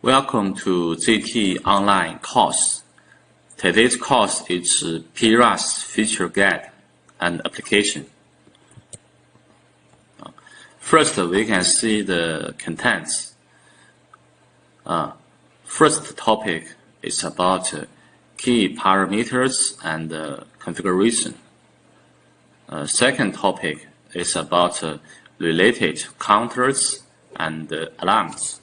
Welcome to GT online course. Today's course is PRACH feature guide and application. First, we can see the contents. First topic is about key parameters and configuration. Second topic is about related counters and alarms.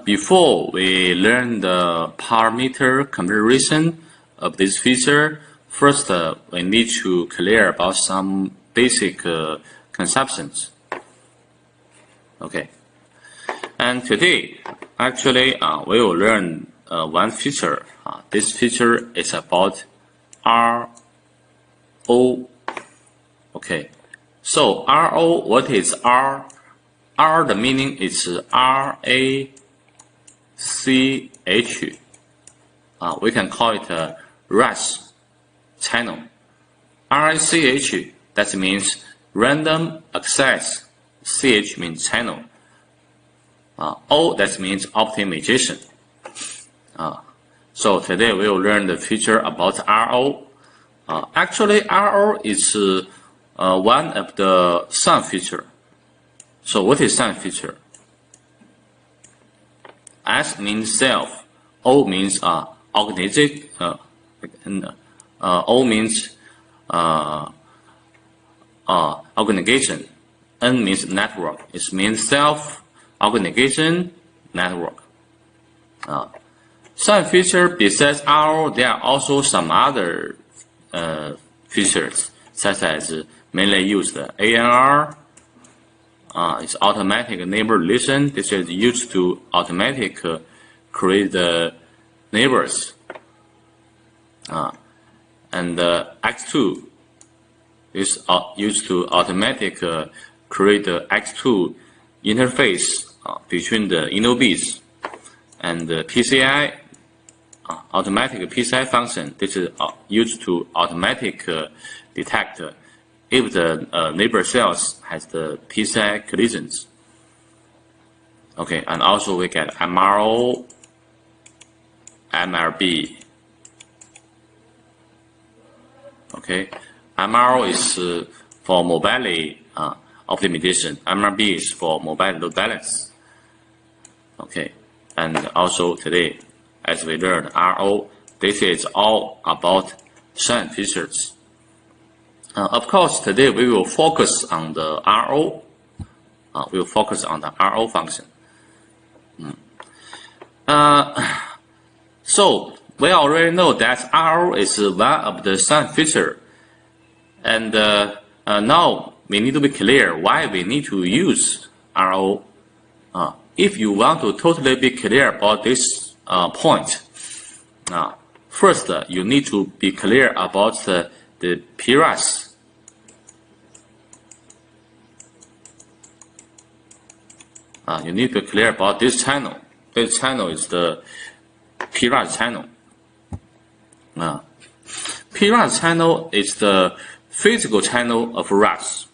Before we learn the parameter comparison of this feature, first we need to clear about some basic conceptions. Okay, and today actually we will learn one feature. This feature is about RO. Okay, so RO, what is R? R, the meaning is RACH. We can call it a RACH channel. RACH, that means random access. CH means channel. O, that means optimization. So today we will learn the feature about RO. Actually, RO is one of the some feature. So what is some feature? S means self, O means organization, O means organization, N means network. It means self, organization, network. Some feature besides RO, there are also some other features such as mainly used ANR. It's automatic neighbor relation. This is used to automatic create the neighbors. And X2 is used to automatic create the X2 interface between the InnoBs. And the PCI, automatic PCI function. This is used to automatic detect if the neighbor cells has the PCI collisions. Okay, and also we get MRO, MRB. Okay, MRO is for mobile optimization. MRB is for mobile load balance. Okay, and also today, as we learned RO, this is all about some features. Of course, today we will focus on the RO. We will focus on the RO function. So we already know that RO is one of the some feature, and now we need to be clear why we need to use RO. If you want to totally be clear about this point, first you need to be clear about the PRACH. You need to be clear about this channel. This channel is the PRACH channel. PRACH channel is the physical channel of RACH.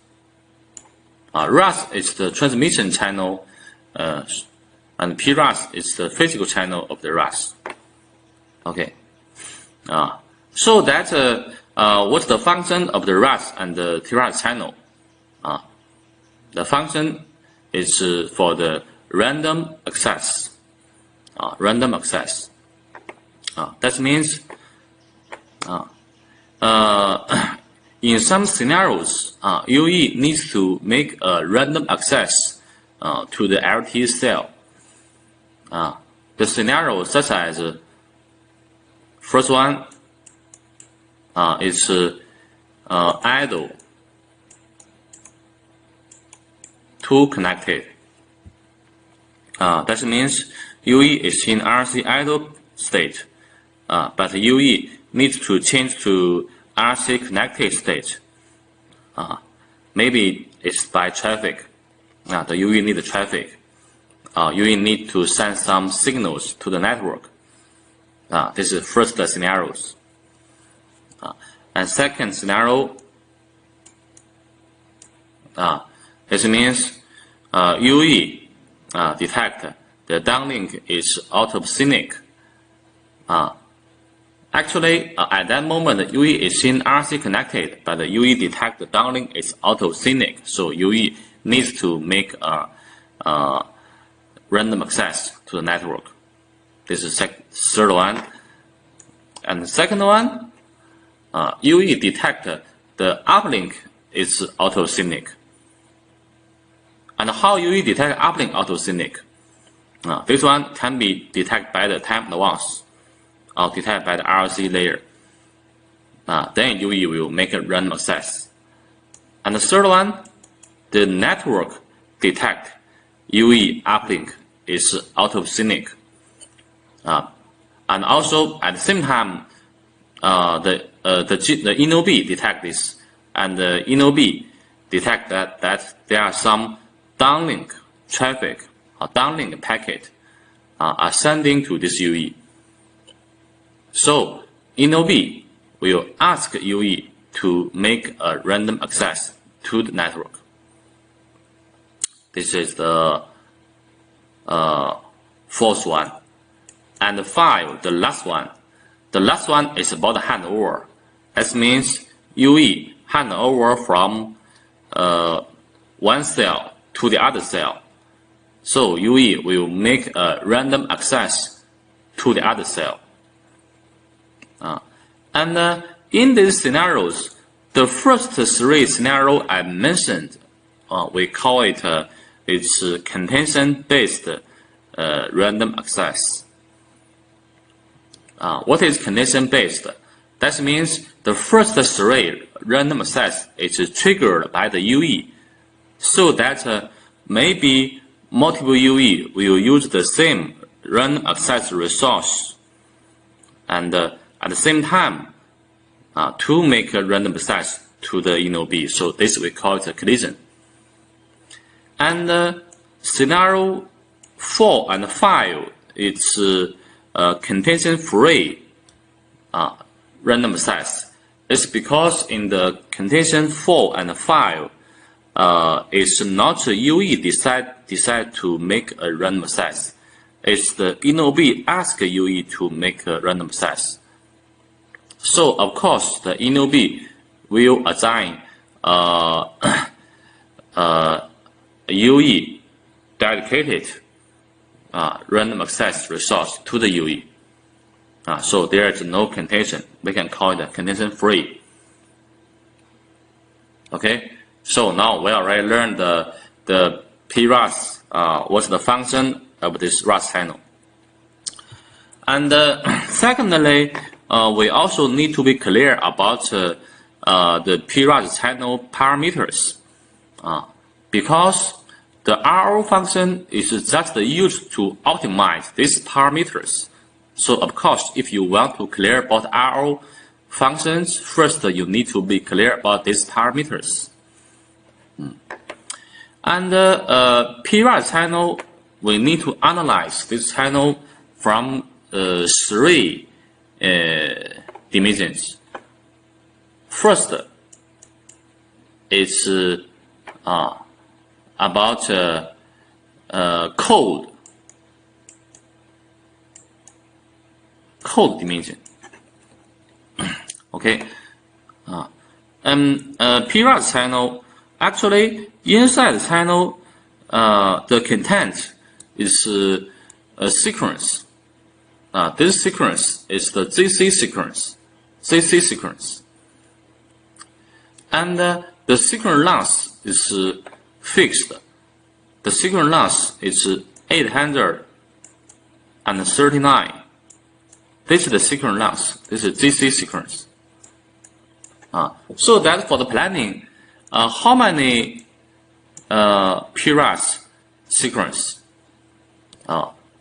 RACH is the transmission channel, and PRACH is the physical channel of the RACH. Okay. So that what's the function of the RACH and the PRACH channel? The function is for the random access. Random access. That means in some scenarios, UE needs to make a random access to the LT cell. The scenario such as first one is idle, two connected. That means UE is in RC idle state, but UE needs to change to RC connected state. Maybe it's by traffic. The UE need the traffic. UE need to send some signals to the network. This is first scenarios. And second scenario, this means UE detect the downlink is out of sync. Actually, at that moment, the UE is in RC connected, but the UE detect the downlink is out of sync. So UE needs to make a random access to the network. This is third one. And the second one, UE detect the uplink is out of sync. And how UE detect uplink out of sync? This one can be detected by the time advance or detected by the RC layer. Then UE will make a random access. And the third one, the network detect UE uplink is out of sync. And also at the same time, the InnoB detect this, and the InnoB detect that there are some downlink traffic or downlink packet are sending to this UE. So InnoB will ask UE to make a random access to the network. This is the fourth one. And 5, the last one. The last one is about handover. That means UE hand over from one cell to the other cell. So UE will make a random access to the other cell. And in these scenarios, the first 3 scenarios I mentioned, we call it it's contention-based random access. What is contention-based? That means the first 3 random access is triggered by the UE, so that maybe multiple UE will use the same random access resource, and at the same time to make a random access to the InnoB. So this we call it a collision. And scenario 4 and 5, it's contention-free random access. It's because in the contention 4 and 5, it's not UE decide to make a random access. It's the InnoB ask UE to make a random access. So of course the InnoB will assign UE dedicated random access resource to the UE. So there is no contention. We can call it contention-free. Okay. So now we already learned the PRACH, what's the function of this RAS channel. And secondly, we also need to be clear about the PRACH channel parameters, because the RO function is just used to optimize these parameters. So of course, if you want to clear about RO functions, first you need to be clear about these parameters. And PRACH channel, we need to analyze this channel from 3 dimensions. First, it's about code dimension. Okay. PRACH channel, actually inside the channel, the content is a sequence. This sequence is the CC sequence. And the sequence length is fixed. The sequence length is 839. This is the sequence length. This is GC sequence. So that for the planning, how many PRACH sequence?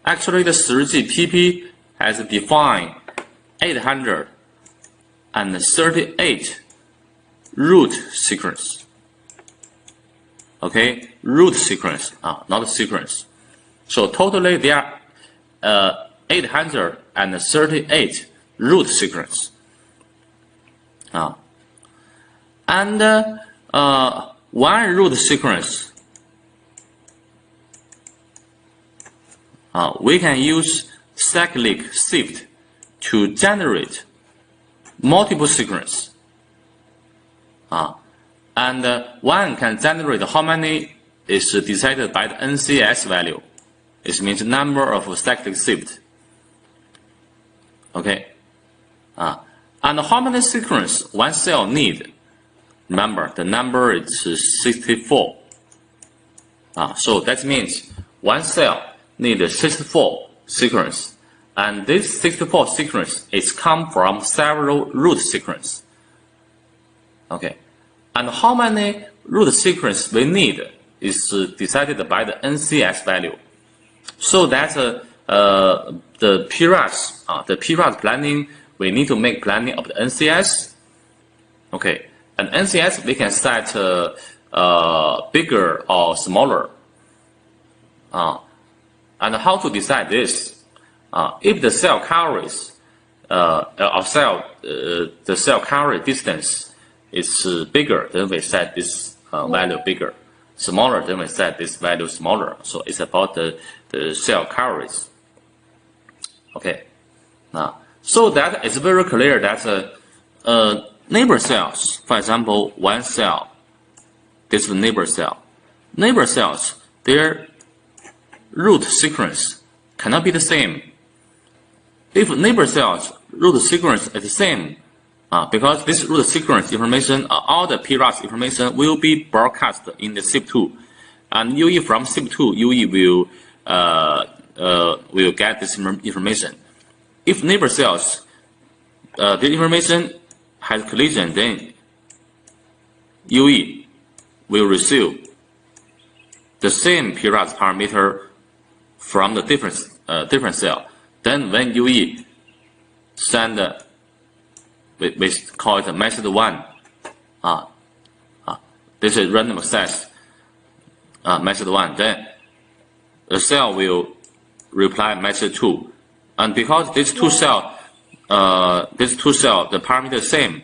Actually, the 3GPP has defined 838 root sequence. Okay, root sequence, not sequence. So totally there are 838 root sequence. And one root sequence we can use cyclic shift to generate multiple sequences. And one can generate how many is decided by the NCS value. It means number of cyclic shift. Okay. And how many sequences one cell need? Remember, the number is 64. So that means one cell needs 64 sequences. And this 64 sequence is come from several root sequences. Okay. And how many root sequences we need is decided by the NCS value. So that's the PRACH planning, we need to make planning of the NCS. Okay. And NCS we can set bigger or smaller. And how to decide this? If the cell carries the cell carry distance is bigger, then we set this value bigger. Smaller, then we set this value smaller. So it's about the cell carries. Okay. So that it's very clear that neighbor cells, for example, one cell, this is the neighbor cell. Neighbor cells, their root sequence cannot be the same. If neighbor cells root sequence is the same, because this root sequence information, all the PRACH information will be broadcast in the SIP2, and UE from SIP2, UE will get this information. If neighbor cells, the information has collision, then UE will receive the same PRACH parameter from the different cell. Then when UE send, we call it method 1. This is random access method 1. Then the cell will reply method 2. And because these two cell, the parameter is same,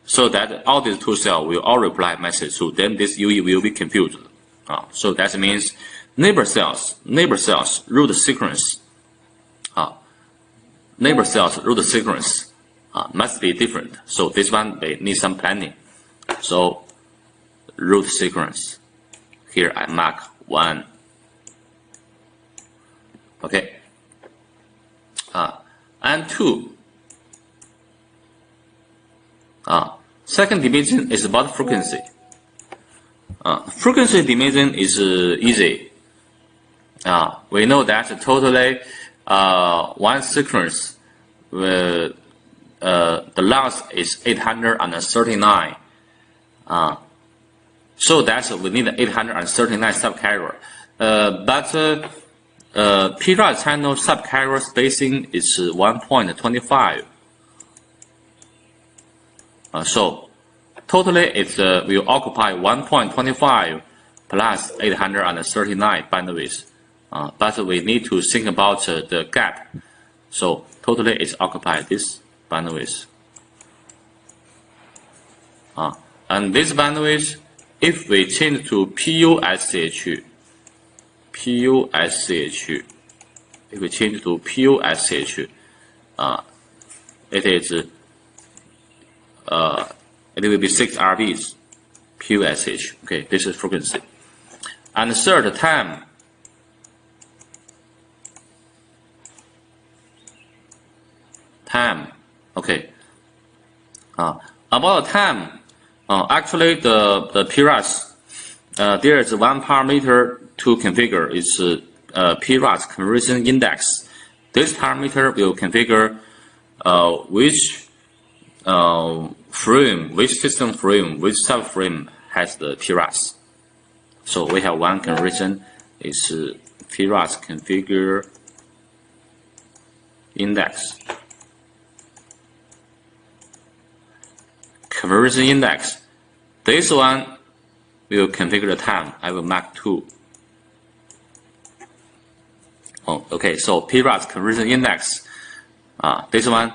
so that all these two cells will all reply message 2. Then this UE will be confused. So that means neighbor cells root sequence. Neighbor cells root sequence must be different. So this one they need some planning. So root sequence. Here I mark 1. Okay. And 2. Second dimension is about frequency. Frequency dimension is easy. We know that totally one sequence with the length is 839. So that's we need 839 subcarrier. But PRACH channel subcarrier spacing is 1.25. So totally it will occupy 1.25 plus 839 bandwidth. But we need to think about the gap. So totally it occupies this bandwidth. And this bandwidth, if we change to PUSCH, if we change to PUSCH, it will be 6 RBs, PUSCH. Okay, this is frequency. And third, time. Okay. About time, actually the PRACH, there is one parameter to configure. It's PRACH conversion index. This parameter will configure which frame, which system frame, which subframe has the PRACH. So we have one conversion is PRACH configure index. Conversion index. This one will configure the time. I will mark 2. Okay. So PRACH conversion index. This one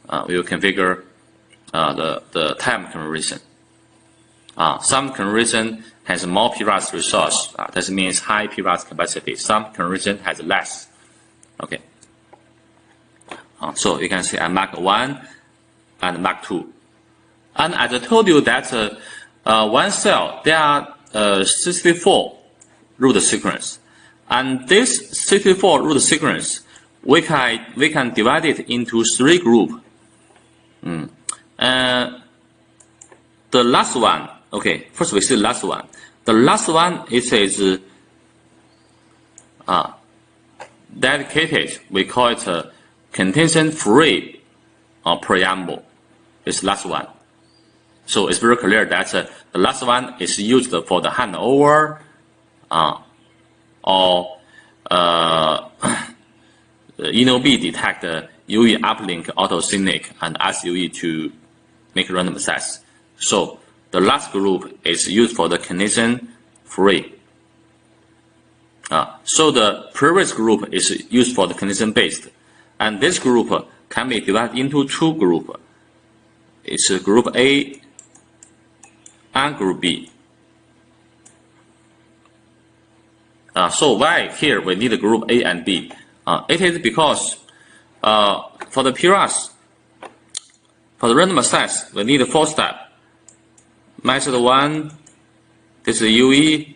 will configure the time conversion. Some conversion has more PRACH resource. That means high PRACH capacity. Some conversion has less. Okay. So you can see I mark 1 and mark 2. And as I told you that one cell, there are 64 root sequence. And this 64 root sequence, we can divide it into 3 groups. The last one, okay, first we see the last one. The last one, it is dedicated, we call it contention-free preamble. It's the last one. So it's very clear that the last one is used for the handover or InnoB detect UE uplink autosync and ask UE to make random access. So the last group is used for the condition-free. So the previous group is used for the condition-based. And this group can be divided into 2 groups. It's group A and group B. So why here we need group A and B? It is because for the PRACH, for the random access, we need 4 steps. Method 1, this is UE,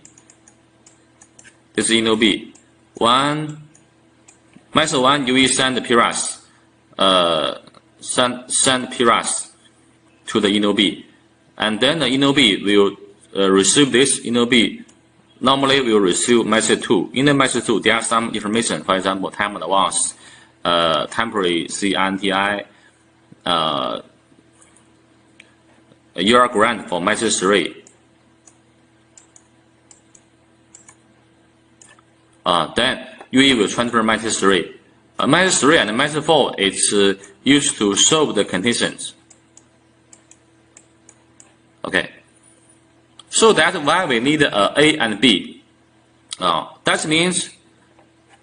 this is InnoB. Method 1, UE send PRACH, send PRACH to the InnoB. And then the InnoB will receive this InnoB. Normally we will receive method 2. In the method 2, there are some information, for example, time advance, temporary CNTI, UR grant for method 3. Then UE will transfer method 3. Method 3 and method 4 is used to solve the conditions. Okay. So that's why we need A and B. That means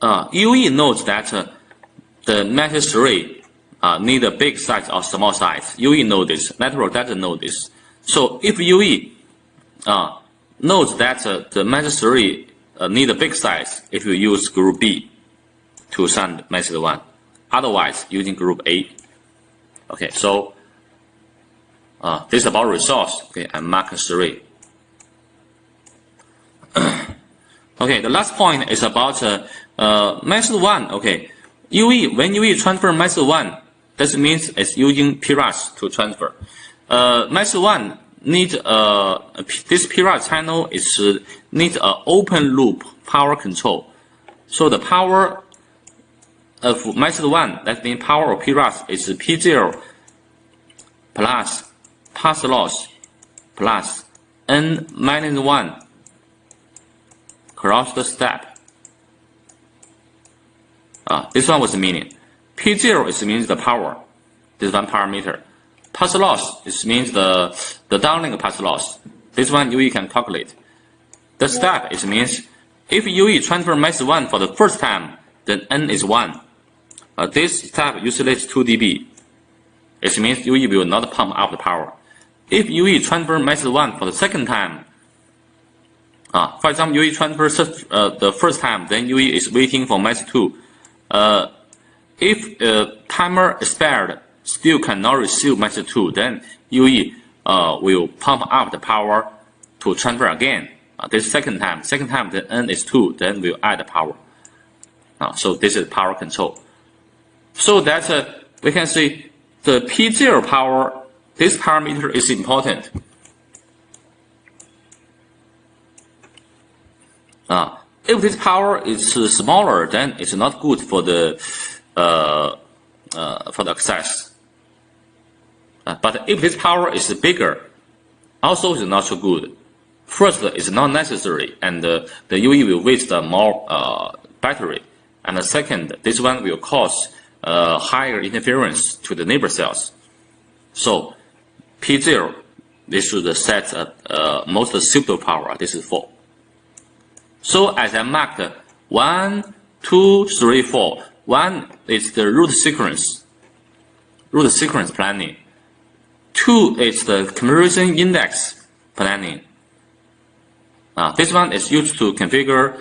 UE knows that the method 3 need a big size or small size. UE knows this. Network doesn't know this. So if UE knows that the method 3 need a big size, if you use group B to send method 1. Otherwise, using group A. Okay, so this is about resource. Okay, and mark 3. Okay, the last point is about method 1. Okay, when UE transfer method 1, that means it's using PRACH to transfer. Method 1 needs this PRACH channel needs an open loop power control. So the power of method 1, that means power of PRACH, is P0 plus path loss plus N-1 cross the step. This one was the meaning. P0 means the power. This one parameter. Path loss means the downlink path loss. This one UE can calculate. The step means if UE transfer method 1 for the first time, then N is 1. This step usually 2 dB. It means UE will not pump up the power. If UE transfer method 1 for the second time, for example, UE transfers the first time, then UE is waiting for method 2. If timer expired, still cannot receive method 2, then UE will pump up the power to transfer again. This second time, the N is 2, then we'll add the power. So this is power control. So that we can see the P0 power, this parameter is important. If this power is smaller, then it's not good for the access. But if this power is bigger, also is not so good. First, it's not necessary, and the UE will waste more battery. And the second, this one will cause higher interference to the neighbor cells. So P0, this should set most suitable power. This is 4. So as I marked 1, 2, 3, 4. 1 is the root sequence planning. 2 is the comparison index planning. This one is used to configure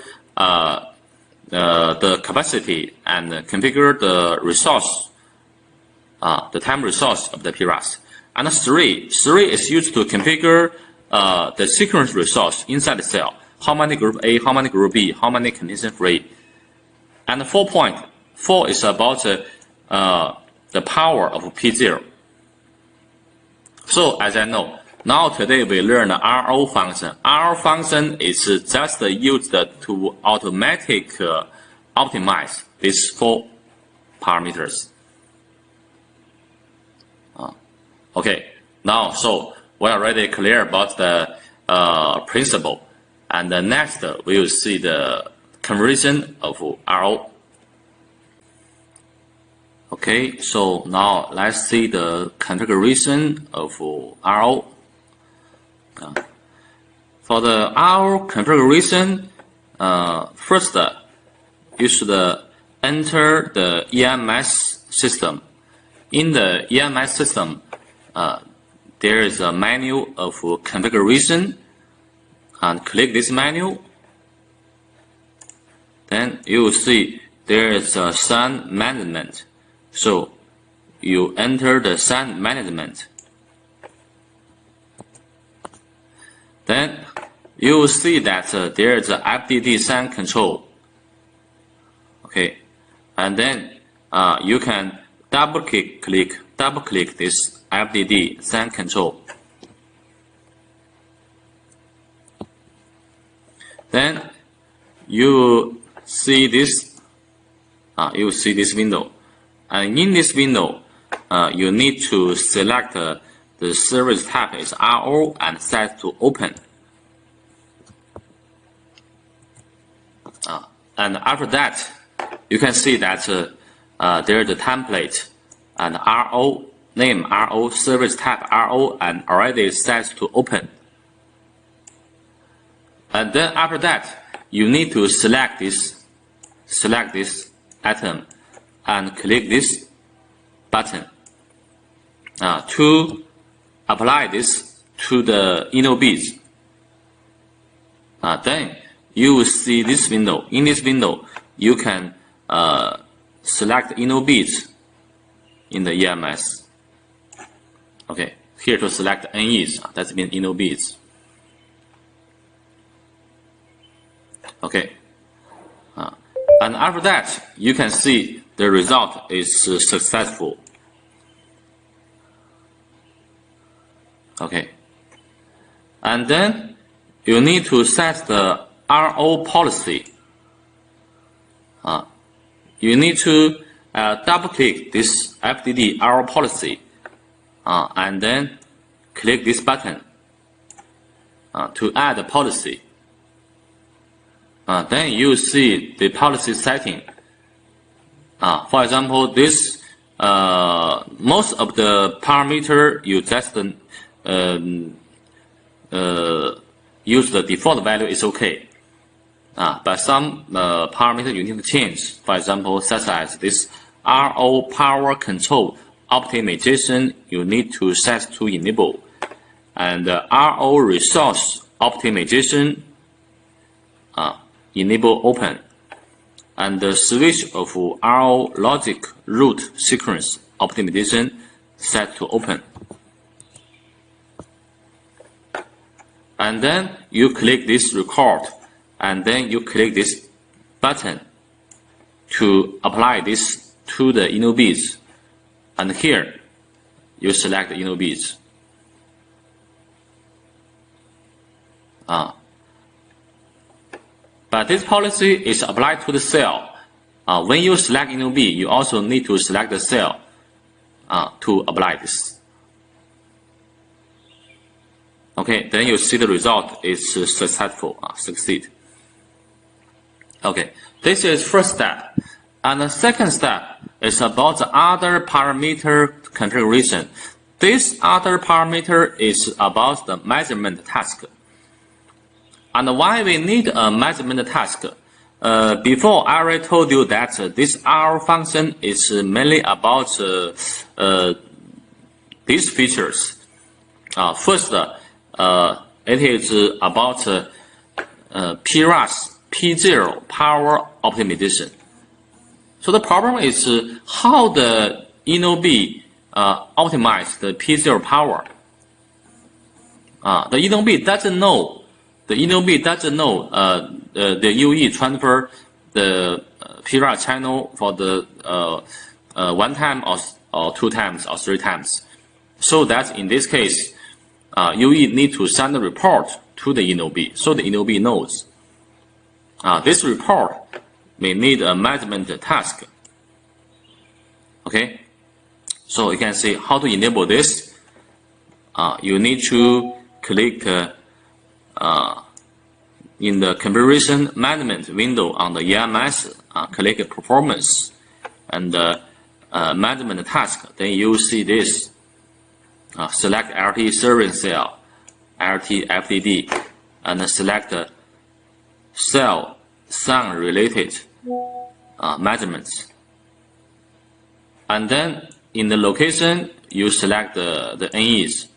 the capacity and configure the resource, the time resource of the PRACH. And 3 is used to configure the sequence resource inside the cell. How many group A, how many group B, how many condition free. And 4 is about the power of P0. So as I know, now today we learn the RO function. RO function is just used to automatic optimize these 4 parameters. Okay, now so we are already clear about the principle, and next we will see the conversion of RO. Okay, so now let's see the configuration of RO. For the RO configuration, first you should enter the EMS system. In the EMS system, there is a menu of configuration, and click this menu. Then you will see there is a SAN management. So you enter the SAN management. Then you will see that there is a FDD SAN control. Okay, and then you can double click this FDD SAN control. Then you see this window, and in this window you need to select the service type is RO and set to open. And after that, you can see that there is a template and RO name RO, service type RO, and already set to open. And then after that, you need to select this item and click this button to apply this to the inno beads. Then you will see this window. In this window, you can select inno beads in the EMS. Okay, here to select NEs, that's mean inno beads. Okay, and after that, you can see the result is successful. Okay, and then you need to set the RO policy. You need to double click this FDD RO policy, and then click this button to add a policy. Then you see the policy setting. For example, this most of the parameter you just use the default value is okay. But some parameter you need to change. For example, such as this RO power control optimization, you need to set to enable, and RO resource optimization enable open, and the switch of RO logic root sequence optimization set to open. And then you click this record, and then you click this button to apply this to the inno beads. And here you select the inno beads. But this policy is applied to the cell. When you select inno bead, you also need to select the cell to apply this. Okay, then you see the result is successful, succeed. Okay, this is first step. And the second step is about the other parameter configuration. This other parameter is about the measurement task. And why we need a measurement task? Before I already told you that this R function is mainly about these features. First, it is about PRACH P0 power optimization. So the problem is how the InnoB optimize the P0 power. The InnoB doesn't know. The UE transfer the PRACH channel for the one time or two times or three times. So that in this case, UE need to send a report to the InnoB, so the InnoB knows. This report may need a management task. Okay, so you can see how to enable this. You need to click in the configuration management window on the EMS, click performance and management task. Then you see this. Select LT serving cell, LT FDD, and select cell sound related measurements. And then in the location, you select the NEs.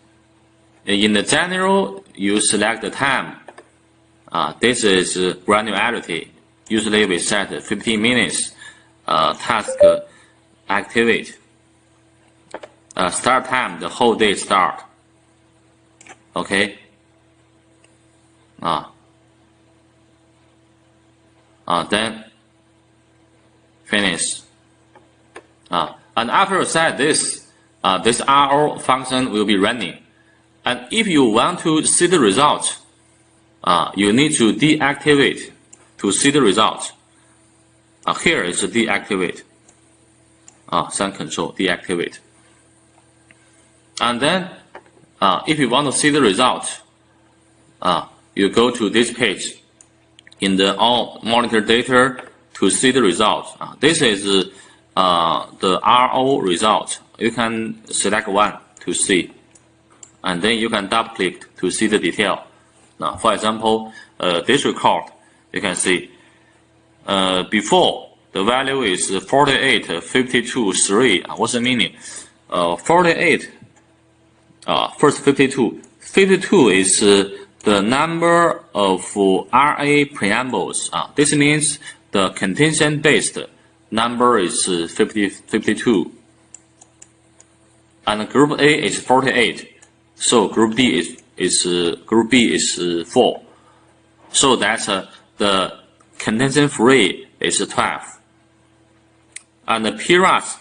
In the general, you select the time. This is granularity. Usually we set 15 minutes. Task activate. Start time, the whole day start. Okay. Then finish. And after you set this, this RO function will be running. And if you want to see the result, you need to deactivate to see the result. Here is deactivate. Sound control, deactivate. And then, if you want to see the result, you go to this page in the all monitor data to see the result. This is the RO result. You can select one to see, and then you can double click to see the detail. Now, for example, this record, you can see before the value is 48, 52, 3. What's the meaning? 48. First 52. 52 is the number of RA preambles. This means the contention-based number is 52. And group A is 48. So group B is 4. So that's the contention-free is 12. And the PRACH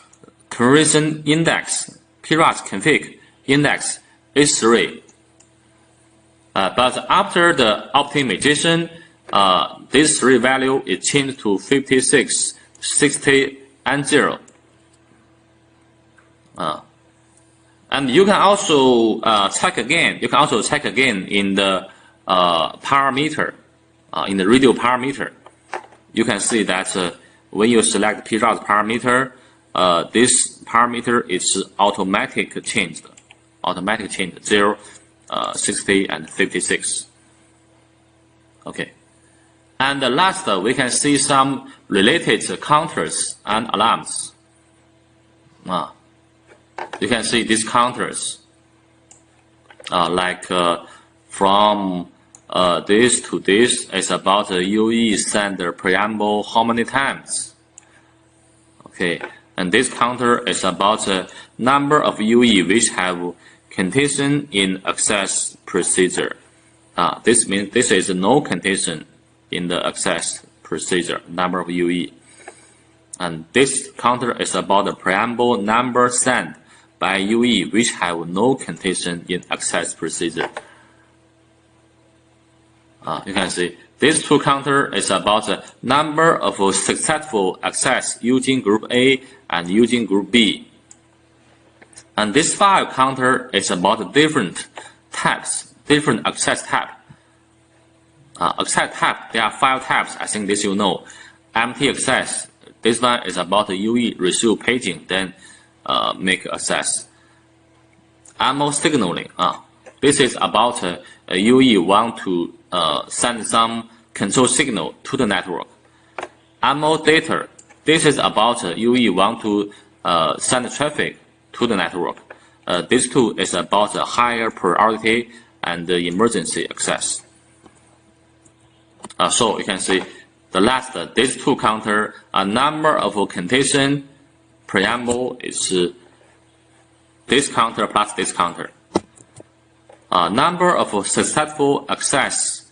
conversion index, PRACH config index is 3. But after the optimization, this 3 value is changed to 56, 60, and 0. And you can also check again. You can also check again in the parameter, in the radio parameter. You can see that when you select PRACH parameter, this parameter is automatic changed. 0, 60, and 56. Okay. And last, we can see some related counters and alarms. You can see these counters, like from this to this is about UE send the preamble how many times. Okay, and this counter is about the number of UE which have contention in access procedure. This means this is no contention in the access procedure, number of UE. And this counter is about the preamble number sent by UE which have no contention in access procedure. You can see this 2 counter is about the number of successful access using group A and using group B. And this 5 counter is about different types, different access type. Access type, there are 5 types, I think this you know. Empty access, this one is about the UE receive paging, then make access. Ammo signaling, this is about UE want to send some control signal to the network. Ammo data, this is about UE want to send traffic to the network. This 2 is about higher priority and emergency access. So you can see the last this two counter, a number of condition preamble is this counter plus this counter. Number of successful access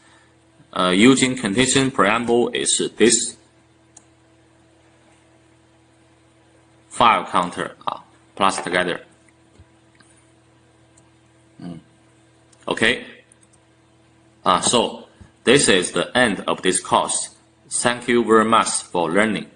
using condition preamble is this file counter plus together. Okay. So this is the end of this course. Thank you very much for learning.